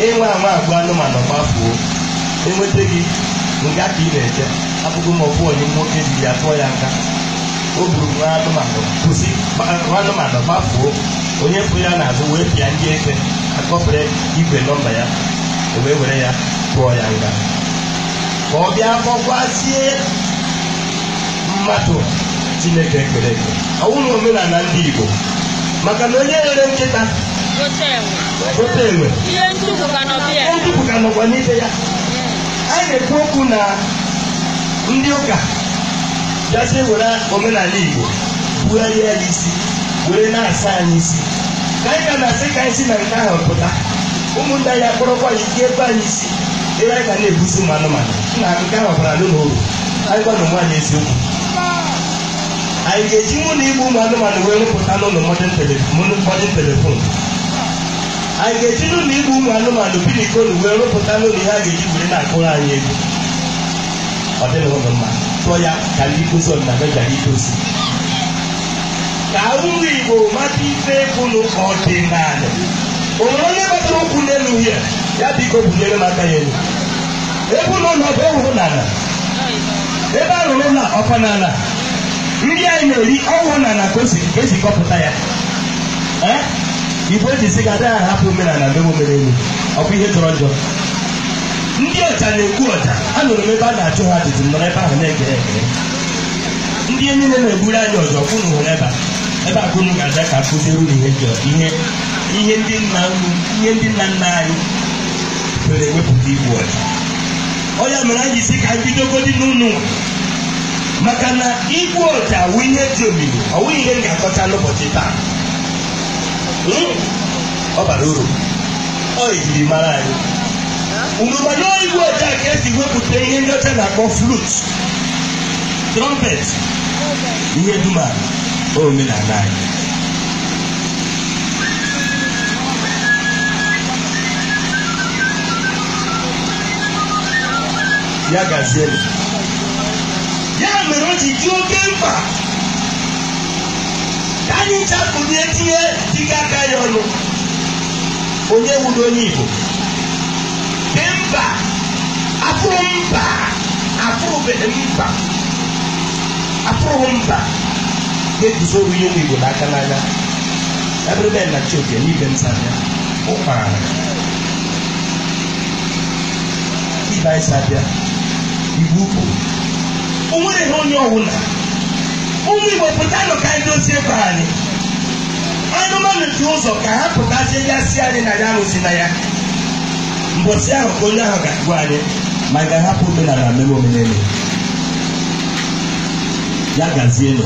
ịnwe anwa agụ anụmanụ gbafuo enweta gị nga ka ị na-eje abụghị ma ọbụ onye nwoke ji ya tụọ ya nga o buru nwa anụmanụ kwụsị nwa anụmanụ gbafuo onye fụ ya n'azụ wee pịa ndị eke akọpere igwe nọmba ya wee were ya tụọ ya nga ka ọ bịa kpọkwazie mmadụ Chineke ekpere eke ọwụ na omenala ndị Igbo maka na onye rere nkịta gote enwe ihe ntụpụ ka nọkwa n'ibe ya. Anyị na-ekwu okwu na ndị ụka bịasị were omenala Igbo bugharịa ya isi were na-asa anyị isi ka anyị ga na-asị ka anyị si na nke ahụ pụta ụmụnne ya kpọrọkwa ya ike ebe anyị isi ebe anyị ga na-ebuzi ụmụ anụmanụ na nke ahụ ọbara n'ụlọ uru anyị gwa na nwaanyị eziokwu anyị ga-eji mụ na igbu ụmụ anụmanụ wee rụpụta n'ụlọ modern telefon anyị ga-eji n'ụlọ igbu ụmụ anụmanụ bilikonu wee rụpụta n'ụlọ ihe a ga-eji were na-akụrụ anyị ego ọ dịghị ụlọ mma tụọ ya ka ndị ikuzi ọdịnala gara idozi ka ụmụ Igbo mata ife kwunu ọdịnala onwere onye batara okwu n'elu ihe ya biko bunyere m aka ya elu ebe ụlọ nọ bụ ewuru n'ala ebe a rụrụ ụlọ ọkwa n'ala ndị anyị na-eri ọhụụ n'ala ka esi kọpụta ya Igbo eji sị ga adịghị ahapụ omenala mgbe omere elu ọ bụ ihe jọrọ njọ. Ndị ọcha na-ekwu ọcha anụrụ m ebe a na-achụ ha ajụjụ nọrọ ebe ahụ na-egere egere ndị niile na-egburu anyị ọzọ kwunu hụrụ ebe a kwunu ga-aja ka akụziere unu ihe ndị nna nna anyị were wepụta igbu ọcha. Ọ ya mere anyị si ka anyị bidogodi n'ụlọ maka na igbu ọcha wụ ihe dị omimi ọ wụ ihe ga-akọcha n'ụbọchị taa. Ọ bara uru ọ ejiri mara anyị ugomana igbu ọcha ka esi wepụta ihe ndị ọcha na-akpọ flute trumpet ihe dum a omenala anyị. Ya gaziere ya mere o ji dị oke mkpa ka anyị chapụrụ etinye dịka aka ya ọnụ onye wuru onye Igbo dị mba afụrụ mba afụrụbeghị mba afụrụ mba ga-eguzoro ihe ụmụ Igbo n'aka n'anya ebe na chioke n'ibe nsabịa ụkpara ibe anyị sabịa Igbo ukwu o nwere ihe onye ọwụla ụmụ Igbo pụtanụ ka anyị dozie ebe anyị anụmanụ dị ụzọ ka ha pụtazie ya si anyị na ya arụzi na ya mbọsị ahụ ka onye ahụ ga-agwa anyị ma ga-ahapụ omenala mere omenele ya gazienụ.